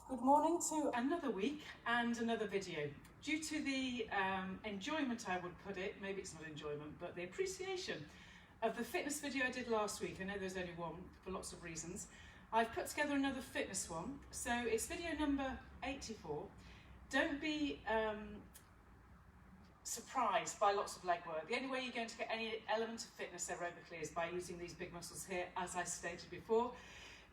Good morning to another week and another video. Due to the enjoyment, I would put it, maybe it's not enjoyment, but the appreciation of the fitness video I did last week. I know there's only one for lots of reasons. I've put together another fitness one, so it's video number 84. Don't be surprised by lots of leg work. The only way you're going to get any element of fitness aerobically is by using these big muscles here, as I stated before.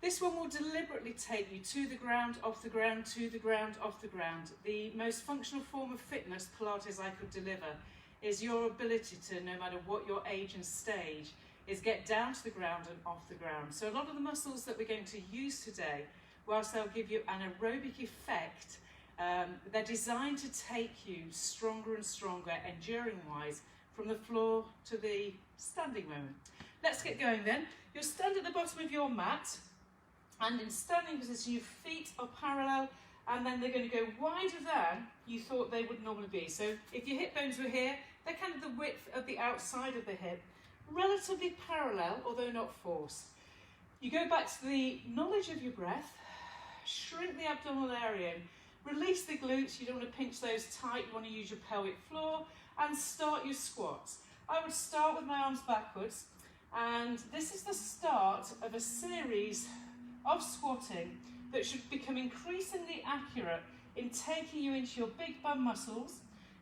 This one will deliberately take you to the ground, off the ground, to the ground, off the ground. The most functional form of fitness Pilates I could deliver is your ability to, no matter what your age and stage, is get down to the ground and off the ground. So a lot of the muscles that we're going to use today, whilst they'll give you an aerobic effect, they're designed to take you stronger and stronger, enduring-wise, from the floor to the standing moment. Let's get going then. You'll stand at the bottom of your mat, and in standing position, your feet are parallel, and then they're going to go wider than you thought they would normally be. So if your hip bones were here, they're kind of the width of the outside of the hip, relatively parallel, although not forced. You go back to the knowledge of your breath, shrink the abdominal area, release the glutes. You don't want to pinch those tight, you want to use your pelvic floor, and start your squats. I would start with my arms backwards, and this is the start of a series of squatting that should become increasingly accurate in taking you into your big bum muscles,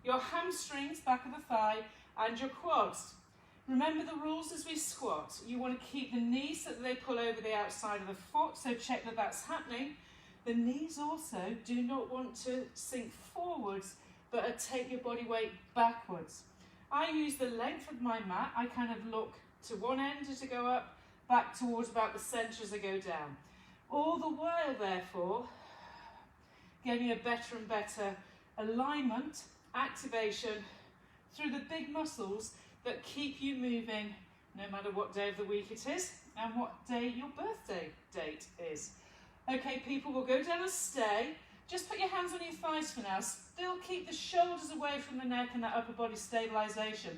your hamstrings, back of the thigh, and your quads. Remember the rules as we squat. You want to keep the knees so that they pull over the outside of the foot, so check that that's happening. The knees also do not want to sink forwards, but take your body weight backwards. I use the length of my mat. I kind of look to one end as I go up, back towards about the centre as I go down. All the while, therefore, getting a better and better alignment, activation through the big muscles that keep you moving no matter what day of the week it is and what day your birthday date is. Okay, people, we'll go down and stay. Just put your hands on your thighs for now. Still keep the shoulders away from the neck and that upper body stabilisation.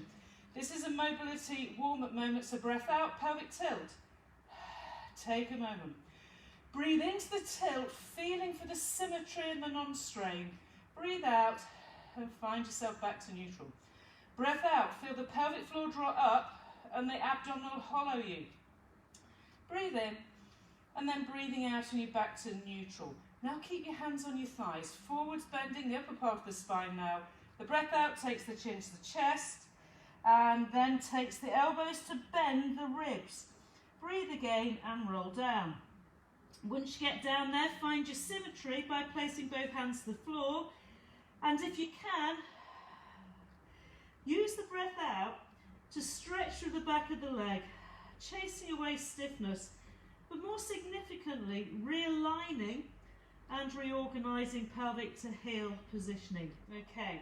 This is a mobility warm-up moment, so breath out, pelvic tilt. Take a moment. Breathe into the tilt, feeling for the symmetry and the non-strain. Breathe out and find yourself back to neutral. Breath out, feel the pelvic floor draw up and the abdominal hollow you. Breathe in and then breathing out and you're back to neutral. Now keep your hands on your thighs, forwards bending the upper part of the spine now. The breath out takes the chin to the chest and then takes the elbows to bend the ribs. Breathe again and roll down. Once you get down there, find your symmetry by placing both hands to the floor, and if you can, use the breath out to stretch through the back of the leg, chasing away stiffness, but more significantly, realigning and reorganising pelvic to heel positioning. Okay,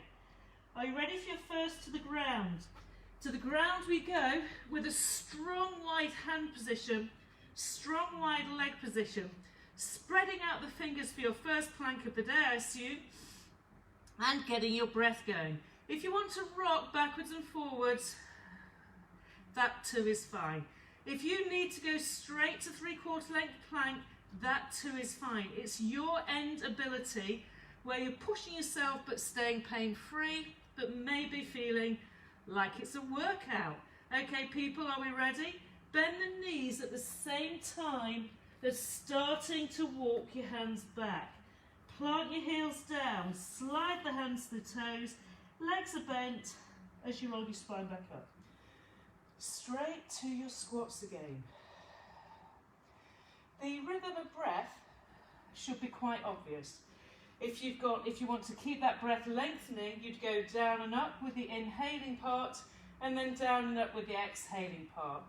are you ready for your first to the ground? To the ground we go with a strong wide hand position, strong wide leg position, spreading out the fingers for your first plank of the day, I assume, and getting your breath going. If you want to rock backwards and forwards, that too is fine. If you need to go straight to 3/4 length plank, that too is fine. It's your end ability where you're pushing yourself but staying pain-free, but maybe feeling like it's a workout. Okay, people, are we ready? Bend the knees at the same time as starting to walk your hands back. Plant your heels down, slide the hands to the toes, legs are bent as you roll your spine back up. Straight to your squats again. The rhythm of breath should be quite obvious. If you want to keep that breath lengthening, you'd go down and up with the inhaling part and then down and up with the exhaling part.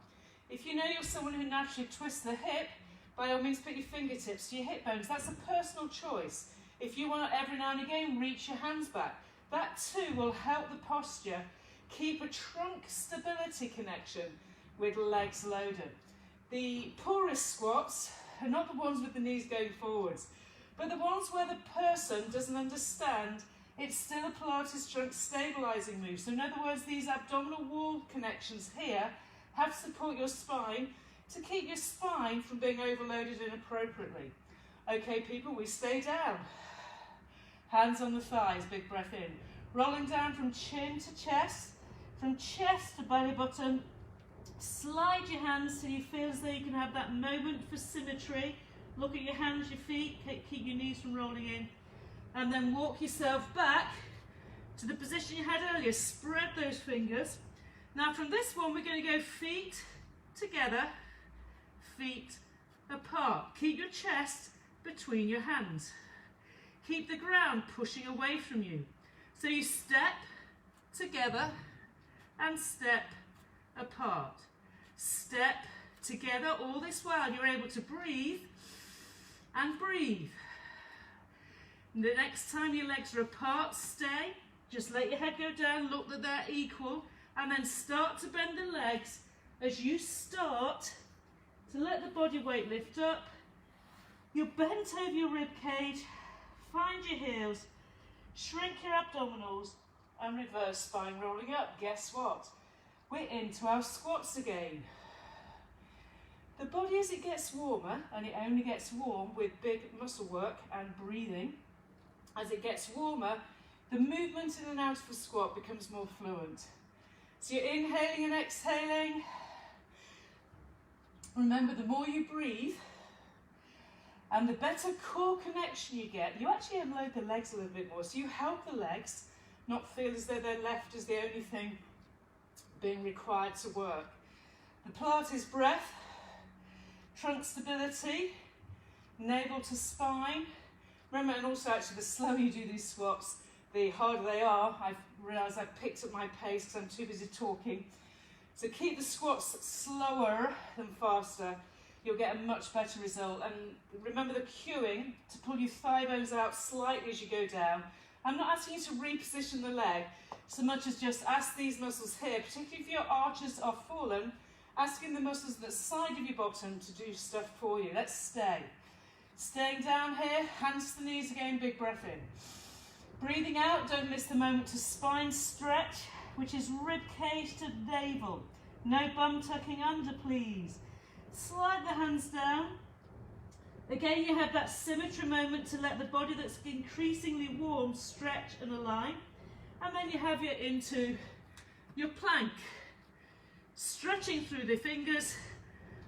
If you know you're someone who naturally twists the hip, by all means put your fingertips to your hip bones. That's a personal choice. If you want to every now and again reach your hands back, that too will help the posture keep a trunk stability connection with legs loaded. The poorest squats are not the ones with the knees going forwards, but the ones where the person doesn't understand it's still a Pilates trunk stabilising move. So in other words, these abdominal wall connections here have to support your spine to keep your spine from being overloaded inappropriately. Okay, people, we stay down. Hands on the thighs, big breath in. Rolling down from chin to chest, from chest to belly button. Slide your hands so you feel as though you can have that moment for symmetry. Look at your hands, your feet, keep your knees from rolling in. And then walk yourself back to the position you had earlier. Spread those fingers. Now from this one, we're going to go feet together, feet apart. Keep your chest between your hands. Keep the ground pushing away from you. So you step together and step apart. Step together. All this while you're able to breathe and breathe. The next time your legs are apart, stay. Just let your head go down, look that they're equal, and then start to bend the legs as you start to let the body weight lift up. You're bent over your rib cage, find your heels, shrink your abdominals, and reverse spine rolling up. Guess what? We're into our squats again. The body, as it gets warmer, and it only gets warm with big muscle work and breathing, as it gets warmer, the movement in and out of a squat becomes more fluent. So you're inhaling and exhaling. Remember, the more you breathe and the better core connection you get, you actually unload the legs a little bit more. So you help the legs not feel as though they're left as the only thing being required to work. The Pilates breath, trunk stability, navel to spine. Remember, and also actually the slower you do these squats, the harder they are. I've realised I've picked up my pace because I'm too busy talking. So keep the squats slower than faster. You'll get a much better result. And remember the cueing to pull your thigh bones out slightly as you go down. I'm not asking you to reposition the leg so much as just ask these muscles here, particularly if your arches are fallen, asking the muscles at the side of your bottom to do stuff for you. Let's stay. Staying down here, hands to the knees again, big breath in. Breathing out, don't miss the moment to spine stretch, which is rib cage to navel. No bum tucking under, please. Slide the hands down. Again, you have that symmetry moment to let the body that's increasingly warm stretch and align. And then you have your into your plank. Stretching through the fingers.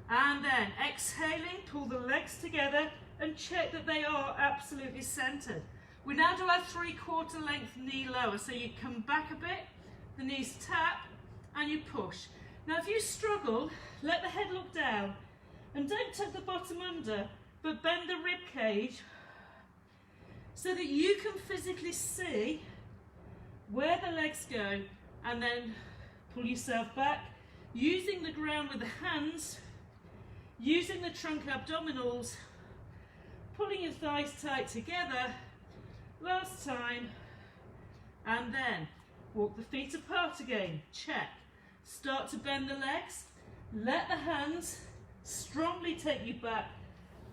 And then exhaling, pull the legs together and check that they are absolutely centered. We now do our 3/4 length knee lower. So you come back a bit, the knees tap, and you push. Now if you struggle, let the head look down. And don't tuck the bottom under, but bend the rib cage so that you can physically see where the legs go, and then pull yourself back, using the ground with the hands, using the trunk abdominals, pulling your thighs tight together. Last time, and then walk the feet apart again. Check. Start to bend the legs. Let the hands strongly take you back.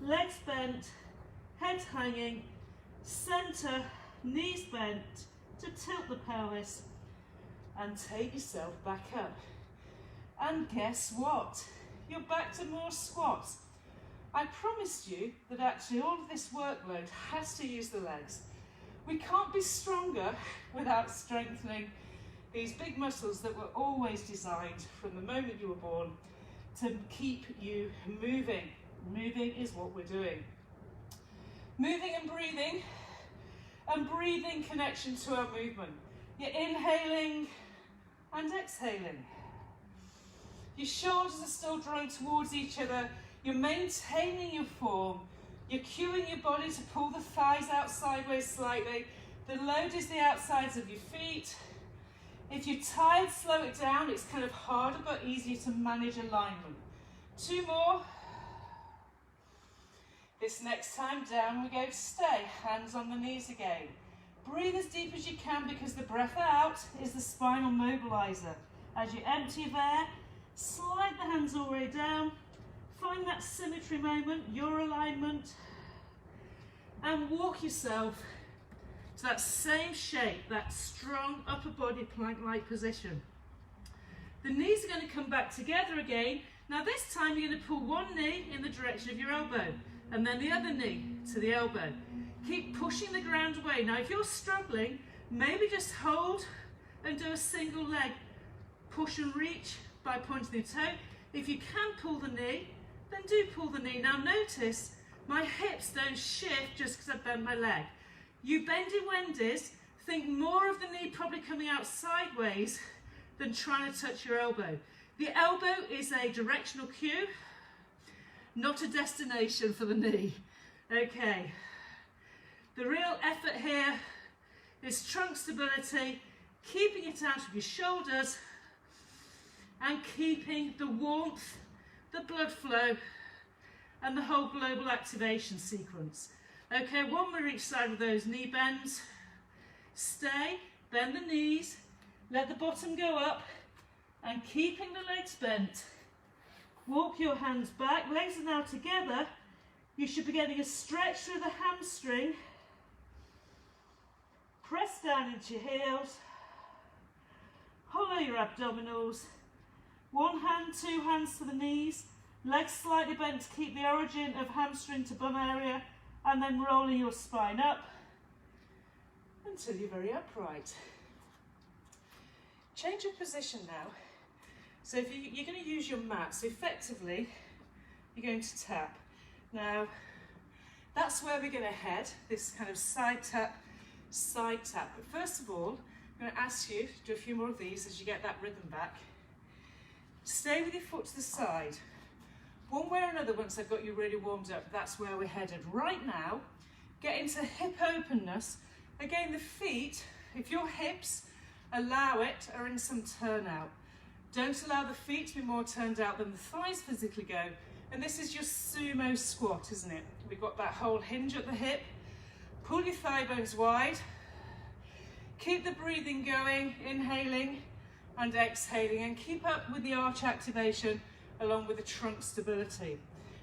Legs bent, head hanging, center, knees bent to tilt the pelvis, and take yourself back up. And guess what? You're back to more squats. I promised you that actually all of this workload has to use the legs. We can't be stronger without strengthening these big muscles that were always designed from the moment you were born to keep you moving. Moving is what we're doing. Moving and breathing connection to our movement. You're inhaling and exhaling. Your shoulders are still drawn towards each other. You're maintaining your form. You're cueing your body to pull the thighs out sideways slightly. The load is the outsides of your feet. If you're tired, slow it down. It's kind of harder but easier to manage alignment. 2 more. This next time, down we go to stay. Hands on the knees again. Breathe as deep as you can because the breath out is the spinal mobilizer. As you empty of air, slide the hands all the way down. Find that symmetry moment, your alignment, and walk yourself to that same shape, that strong upper body plank-like position. The knees are going to come back together again. Now this time you're going to pull one knee in the direction of your elbow. and then the other knee to the elbow. Keep pushing the ground away. Now if you're struggling, maybe just hold and do a single leg. Push and reach by pointing the toe. If you can pull the knee, then do pull the knee. Now notice my hips don't shift just because I've bent my leg. You bendy Wendy's, think more of the knee probably coming out sideways than trying to touch your elbow. The elbow is a directional cue, not a destination for the knee. Okay, the real effort here is trunk stability, keeping it out of your shoulders and keeping the warmth, the blood flow and the whole global activation sequence. Okay, one more each side of those knee bends. Stay, bend the knees, let the bottom go up and keeping the legs bent. Walk your hands back, legs are now together. You should be getting a stretch through the hamstring. Press down into your heels. Hollow your abdominals. One hand, two hands to the knees. Legs slightly bent to keep the origin of hamstring to bum area, and then rolling your spine up until you're very upright. Change of position now. So if you're going to use your mat, so effectively you're going to tap. Now that's where we're going to head, this kind of side tap. But first of all, I'm going to ask you to do a few more of these as you get that rhythm back. Stay with your foot to the side. One way or another, once I've got you really warmed up, that's where we're headed. Right now, get into hip openness. Again, the feet, if your hips allow it, are in some turnout. Don't allow the feet to be more turned out than the thighs physically go. And this is your sumo squat, isn't it? We've got that whole hinge at the hip. Pull your thigh bones wide. Keep the breathing going, inhaling and exhaling, and keep up with the arch activation along with the trunk stability.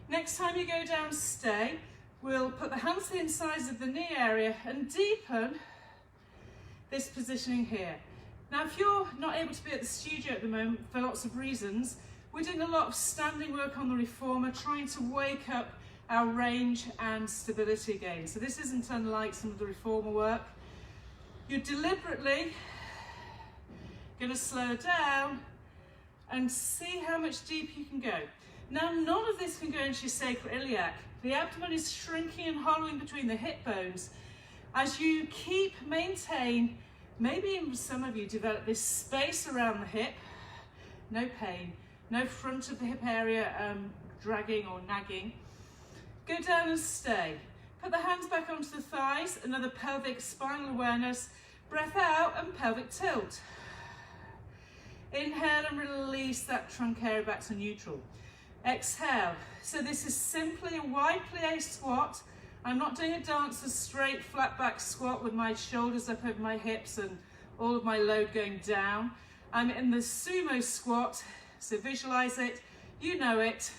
Next time you go down, stay. We'll put the hands to the insides of the knee area and deepen this positioning here. Now, if you're not able to be at the studio at the moment for lots of reasons, we're doing a lot of standing work on the reformer, trying to wake up our range and stability again. So this isn't unlike some of the reformer work. You're deliberately going to slow down and see how much deep you can go. Now, none of this can go into your sacroiliac. The abdomen is shrinking and hollowing between the hip bones. As you maintain, maybe even some of you develop this space around the hip, no pain, no front of the hip area dragging or nagging. Go down and stay. Put the hands back onto the thighs, another pelvic spinal awareness. Breath out and pelvic tilt. Inhale and release that trunk area back to neutral. Exhale. So this is simply a wide plie squat. I'm not doing a dancer's straight flat back squat with my shoulders up over my hips and all of my load going down. I'm in the sumo squat, so visualize it, you know it.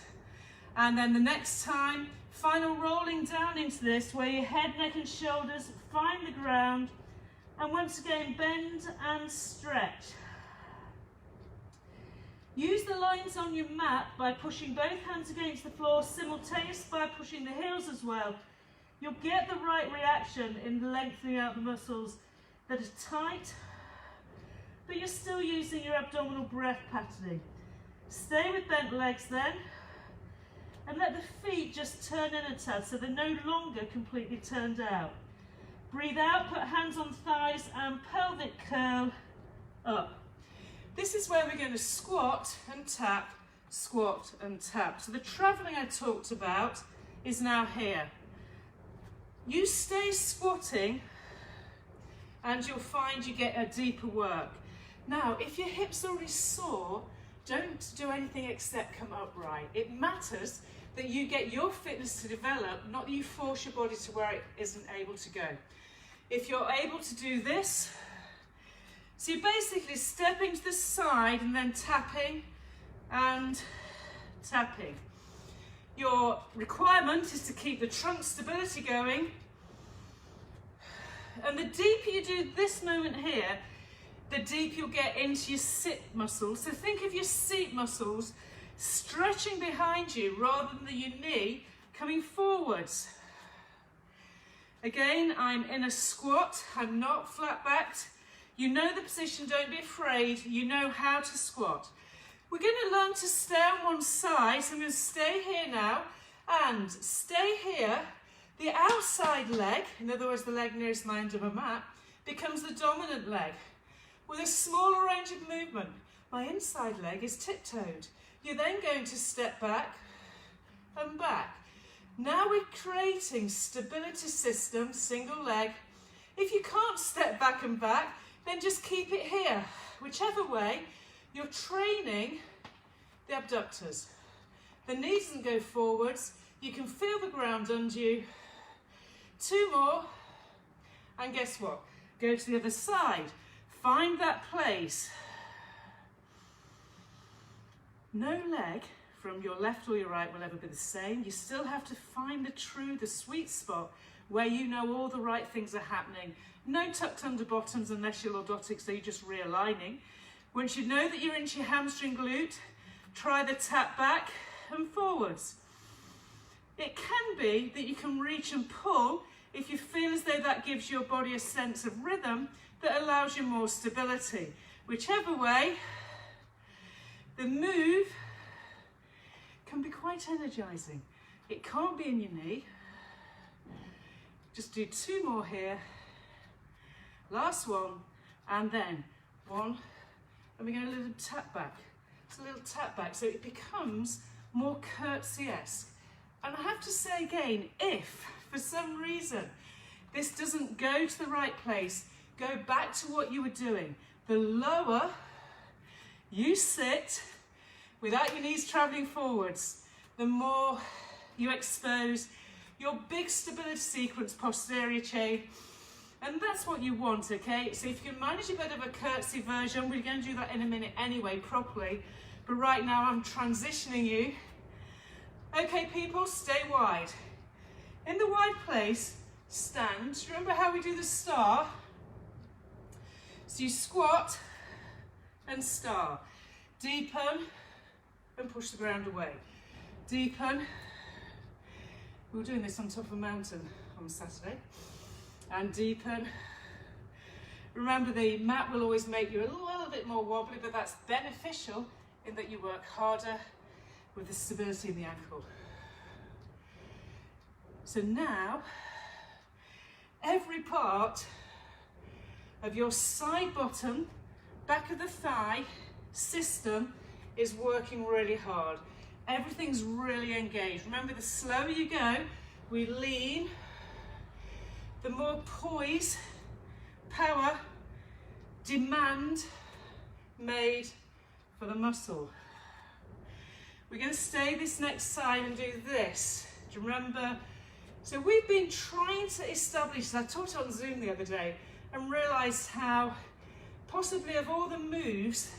And then the next time, final rolling down into this where your head, neck and shoulders find the ground. And once again, bend and stretch. Use the lines on your mat by pushing both hands against the floor, simultaneously by pushing the heels as well. You'll get the right reaction in lengthening out the muscles that are tight, but you're still using your abdominal breath patterning. Stay with bent legs then, and let the feet just turn in a tad so they're no longer completely turned out. Breathe out, put hands on thighs and pelvic curl up. This is where we're going to squat and tap, squat and tap. So the travelling I talked about is now here. You stay squatting and you'll find you get a deeper work. Now, if your hips are already sore, don't do anything except come upright. It matters that you get your fitness to develop, not that you force your body to where it isn't able to go. If you're able to do this, so you're basically stepping to the side and then tapping and tapping. Your requirement is to keep the trunk stability going. And the deeper you do this moment here, the deeper you'll get into your sit muscles. So think of your seat muscles stretching behind you rather than your knee Coming forwards. Again, I'm in a squat. I'm not flat backed. You know the position, don't be afraid. You know how to squat. We're going to learn to stay on one side. So I'm going to stay here now and stay here. The outside leg, in other words, the leg nearest my end of a mat, becomes the dominant leg. With a smaller range of movement, my inside leg is tiptoed. You're then going to step back and back. Now we're creating stability system, single leg. If you can't step back and back, then just keep it here. Whichever way, you're training the abductors. The knees doesn't go forwards. You can feel the ground under you. 2 more. And guess what? Go to the other side. Find that place. No leg from your left or your right will ever be the same. You still have to find the sweet spot where you know all the right things are happening. No tucked under bottoms unless you're lordotic, so you're just realigning. Once you know that you're into your hamstring glute, try the tap back and forwards. It can be that you can reach and pull if you feel as though that gives your body a sense of rhythm that allows you more stability. Whichever way, the move can be quite energizing. It can't be in your knee. Just do 2 more here. Last one, and then 1, and we're going to do a little tap back. It's a little tap back, so it becomes more curtsy-esque. And I have to say again, if for some reason this doesn't go to the right place, go back to what you were doing. The lower you sit without your knees traveling forwards, the more you expose your big stability sequence posterior chain. And that's what you want, okay? So if you can manage a bit of a curtsy version, we're going to do that in a minute anyway, properly. But right now I'm transitioning you. Okay, people, stay wide. In the wide place, stand. Remember how we do the star? So you squat and star. Deepen and push the ground away. Deepen. We were doing this on top of a mountain on Saturday. And deepen. Remember, the mat will always make you a little bit more wobbly, but that's beneficial in that you work harder with the stability in the ankle. So now, every part of your side bottom, back of the thigh system is working really hard. Everything's really engaged. Remember, the slower you go, we lean, the more poise, power, demand made for the muscle. We're going to stay this next side and do this. Do you remember? So we've been trying to establish, I taught it on Zoom the other day, and realised how possibly of all the moves,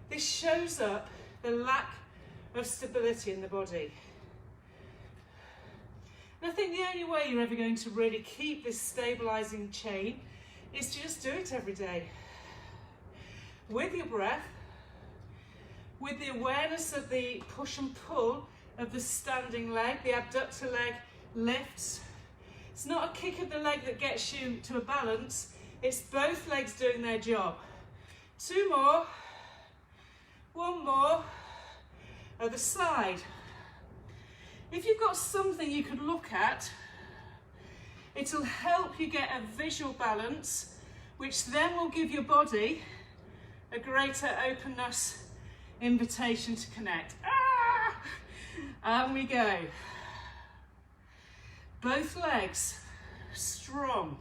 this shows up the lack of stability in the body. And I think the only way you're ever going to really keep this stabilising chain is to just do it every day. With your breath, with the awareness of the push and pull of the standing leg, the abductor leg lifts. It's not a kick of the leg that gets you to a balance, it's both legs doing their job. 2 more, 1 more, other side. If you've got something you could look at, it'll help you get a visual balance, which then will give your body a greater openness, invitation to connect. Ah! And we go. Both legs strong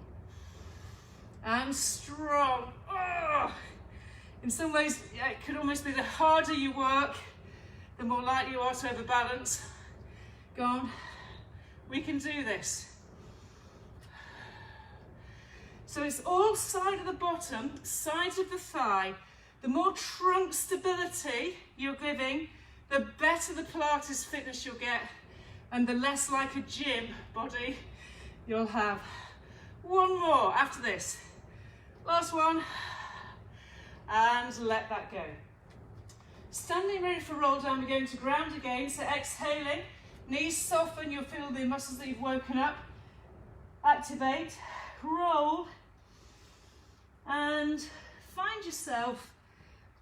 and strong. Oh! In some ways, yeah, it could almost be the harder you work, the more likely you are to overbalance. Go on, we can do this. So it's all side of the bottom, side of the thigh. The more trunk stability you're giving, the better the Pilates fitness you'll get, and the less like a gym body you'll have. 1 more after this. Last one, and let that go. Standing ready for roll down, we're going to ground again, so exhaling, Knees soften, you'll feel the muscles that you've woken up. Activate, roll, and find yourself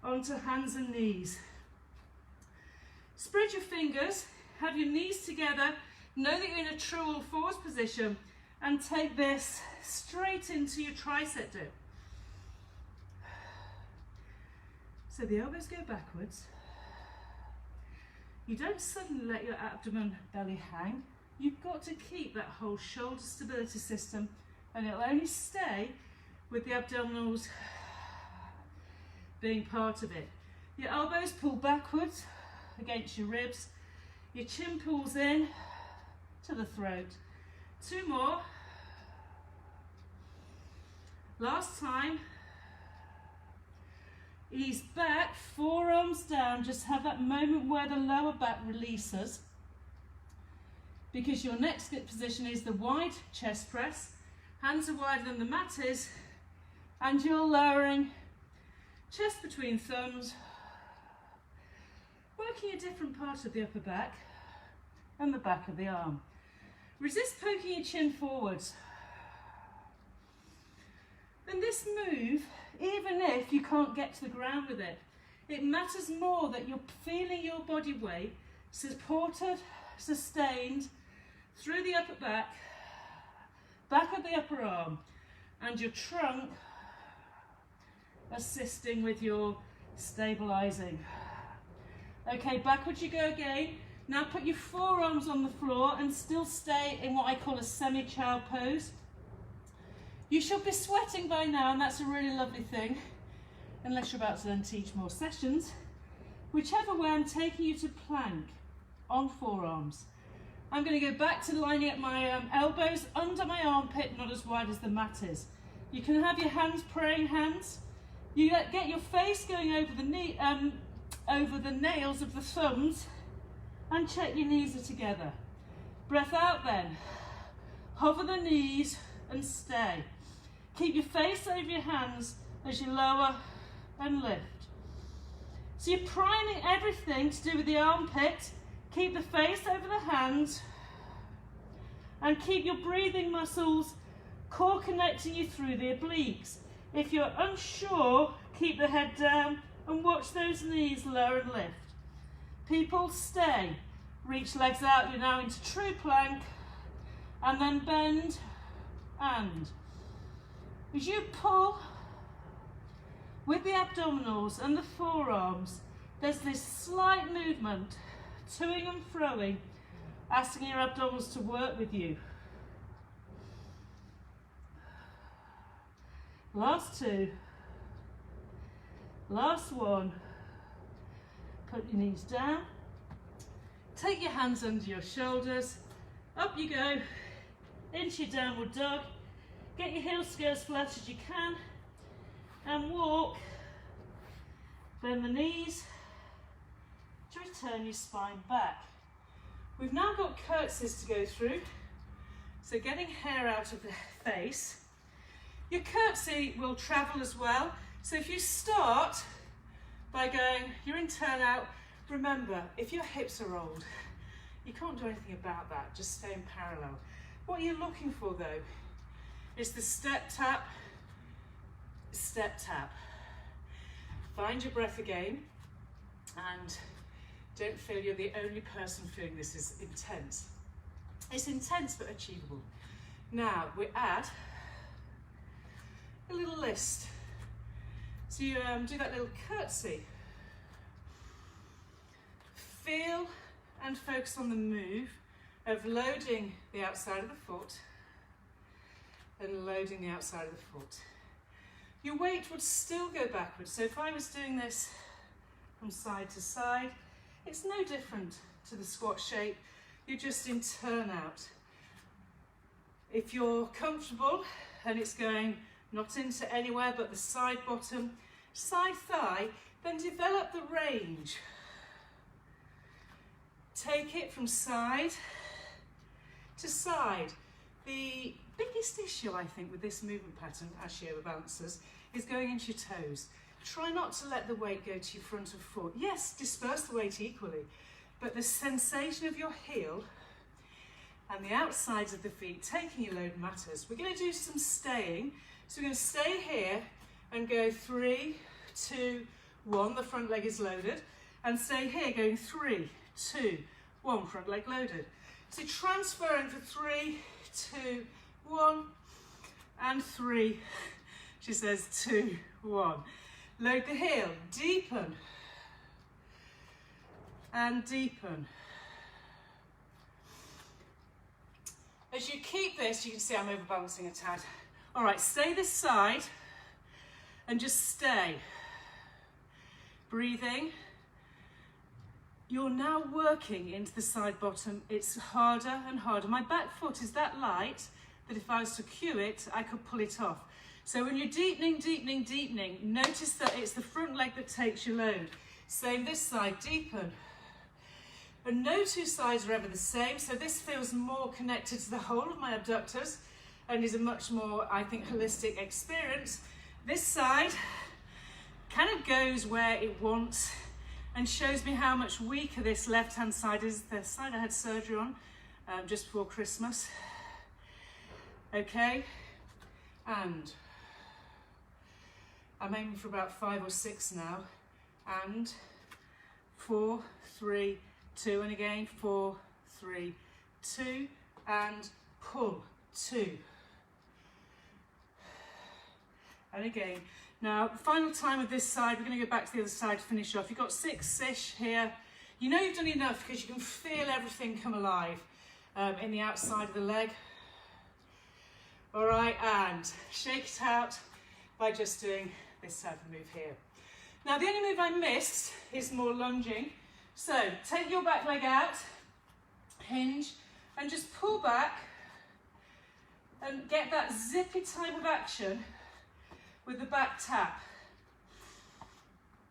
onto hands and knees. Spread your fingers, have your knees together, know that you're in a true all fours position, and take this straight into your tricep dip. So the elbows go backwards. You don't suddenly let your abdomen belly hang. You've got to keep that whole shoulder stability system, and it'll only stay with the abdominals being part of it. Your elbows pull backwards against your ribs. Your chin pulls in to the throat. 2 more. Last time. Ease back, forearms down. Just have that moment where the lower back releases, because your next good position is the wide chest press. Hands are wider than the mat is, and you're lowering chest between thumbs, working a different part of the upper back and the back of the arm. Resist poking your chin forwards. And this move, even if you can't get to the ground with it, it matters more that you're feeling your body weight supported, sustained through the upper back, back of the upper arm, and your trunk assisting with your stabilizing. Okay, backwards you go again. Now put your forearms on the floor and still stay in what I call a semi-child pose. You should be sweating by now, and that's a really lovely thing, unless you're about to then teach more sessions. Whichever way, I'm taking you to plank on forearms. I'm going to go back to lining up my elbows under my armpit, not as wide as the mat is. You can have your hands, praying hands. You get your face going over the knee, over the nails of the thumbs, and check your knees are together. Breath out then. Hover the knees and stay. Keep your face over your hands as you lower and lift. So you're priming everything to do with the armpit. Keep the face over the hands, and keep your breathing muscles core connecting you through the obliques. If you're unsure, keep the head down and watch those knees lower and lift. People, stay. Reach legs out, you're now into true plank, and then bend and. As you pull with the abdominals and the forearms, there's this slight movement, toing and froing, asking your abdominals to work with you. Last 2. Last 1. Put your knees down. Take your hands under your shoulders. Up you go into your downward dog. Get your heels to go as flat as you can, and walk. Bend the knees to return your spine back. We've now got curtsies to go through, so getting hair out of the face. Your curtsy will travel as well, so if you start by going, you're in turnout, remember, if your hips are rolled, you can't do anything about that, just stay in parallel. What you're looking for though, is the step tap, step tap. Find your breath again, and don't feel you're the only person feeling this is intense. It's intense but achievable. Now we add a little list. So you do that little curtsy. Feel and focus on the move of loading the outside of the foot and loading the outside of the foot. Your weight would still go backwards. So if I was doing this from side to side, it's no different to the squat shape. You're just in turnout. If you're comfortable and it's going not into anywhere but the side bottom, side thigh, then develop the range. Take it from side to side. The biggest issue, I think, with this movement pattern, as yoga balancers, is going into your toes. Try not to let the weight go to your front of foot. Yes, disperse the weight equally, but the sensation of your heel and the outsides of the feet taking a load matters. We're going to do some staying. So we're going to stay here and go 3, 2, 1. The front leg is loaded. And stay here going 3, 2, 1. Front leg loaded. So transferring for 3, 2, 1. And 3. She says 2, 1. Load the heel. Deepen. And deepen. As you keep this, you can see I'm overbalancing a tad. All right, stay this side and just stay. Breathing. You're now working into the side bottom. It's harder and harder. My back foot is that light that if I was to cue it, I could pull it off. So when you're deepening, deepening, deepening, notice that it's the front leg that takes your load. Same this side, deepen. And no two sides are ever the same, so this feels more connected to the whole of my abductors and is a much more, I think, holistic experience. This side kind of goes where it wants and shows me how much weaker this left-hand side is. The side I had surgery on just before Christmas. Okay, and I'm aiming for about 5 or 6 now. And 4, 3, 2, and again 4, 3, 2, and pull 2, and again. Now, final time with this side, we're going to go back to the other side to finish off. You've got 6-ish here. You know you've done enough because you can feel everything come alive in the outside of the leg. All right, and shake it out by just doing this type of move here. Now, the only move I missed is more lunging. So take your back leg out, hinge, and just pull back and get that zippy type of action with the back tap.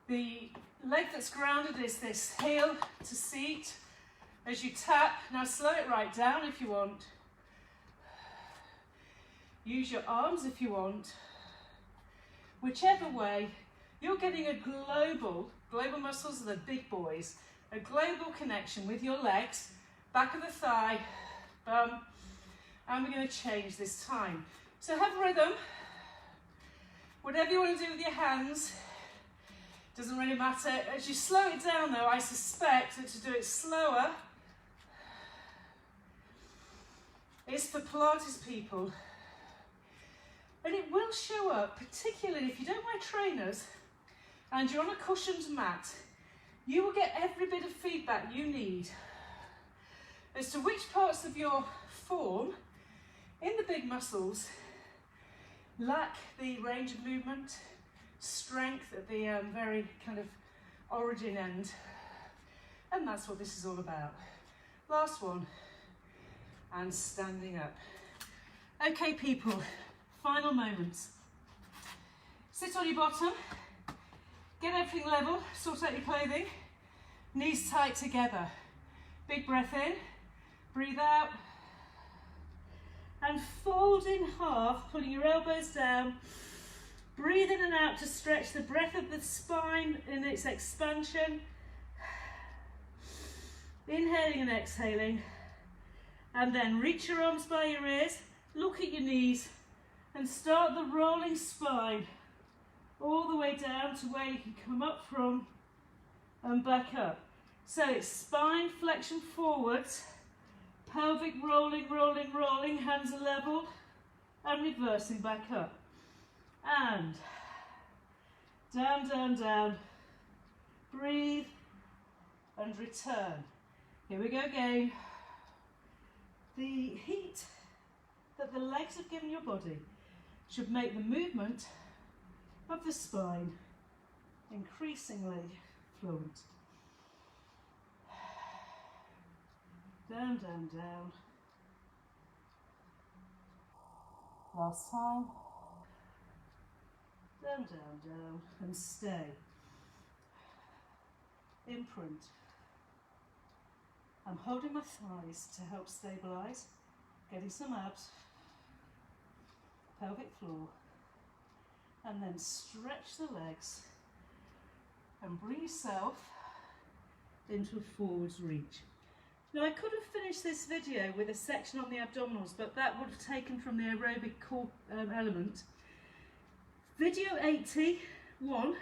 The leg that's grounded is this heel to seat. As you tap, now slow it right down if you want. Use your arms if you want. Whichever way, you're getting a global muscles are the big boys, a global connection with your legs, back of the thigh, bum, and we're going to change this time. So have rhythm. Whatever you want to do with your hands, doesn't really matter. As you slow it down though, I suspect that to do it slower, it's for Pilates people. And it will show up, particularly if you don't wear trainers and you're on a cushioned mat, you will get every bit of feedback you need as to which parts of your form in the big muscles lack the range of movement, strength at the very kind of origin end. And that's what this is all about. Last one, and standing up. Okay, people, final moments. Sit on your bottom, get everything level, sort out your clothing, knees tight together. Big breath in, breathe out, and fold in half, pulling your elbows down. Breathe in and out to stretch the breadth of the spine in its expansion. Inhaling and exhaling. And then reach your arms by your ears, look at your knees, and start the rolling spine all the way down to where you can come up from and back up. So it's spine flexion forwards, pelvic rolling, rolling, rolling, hands are level, and reversing back up. And down, down, down. Breathe and return. Here we go again. The heat that the legs have given your body should make the movement of the spine increasingly fluent. Down, down, down. Last time. Down, down, down, and stay. Imprint. I'm holding my thighs to help stabilise, getting some abs, pelvic floor, and then stretch the legs and bring yourself into a forwards reach. Now I could have finished this video with a section on the abdominals, but that would have taken from the aerobic core element. Video 81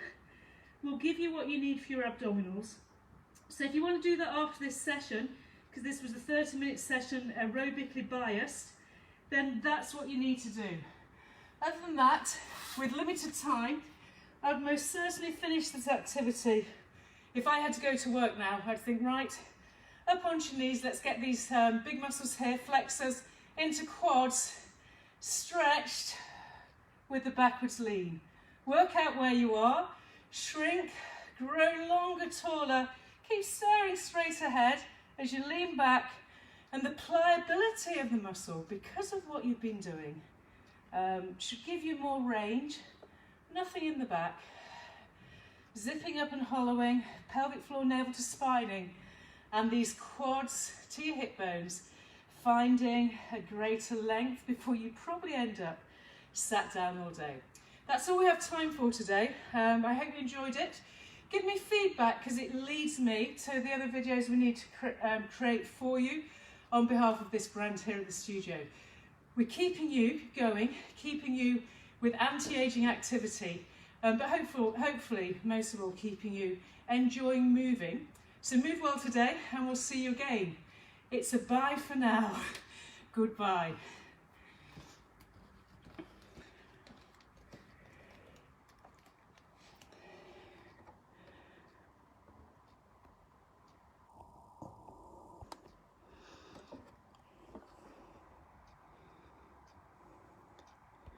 will give you what you need for your abdominals. So if you want to do that after this session, because this was a 30-minute session aerobically biased, then that's what you need to do. Other than that, with limited time, I'd most certainly finish this activity. If I had to go to work now, I'd think, right, up onto your knees, let's get these big muscles here, flexors into quads, stretched with the backwards lean. Work out where you are, shrink, grow longer, taller, keep staring straight ahead as you lean back, and the pliability of the muscle, because of what you've been doing, should give you more range. Nothing in the back. Zipping up and hollowing, pelvic floor navel to spining, and these quads to your hip bones, finding a greater length before you probably end up sat down all day. That's all we have time for today. I hope you enjoyed it. Give me feedback, because it leads me to the other videos we need to create for you on behalf of this brand here at the studio. We're keeping you going, keeping you with anti-aging activity, but hopefully, most of all, keeping you enjoying moving. So move well today, and we'll see you again. It's a bye for now. Goodbye.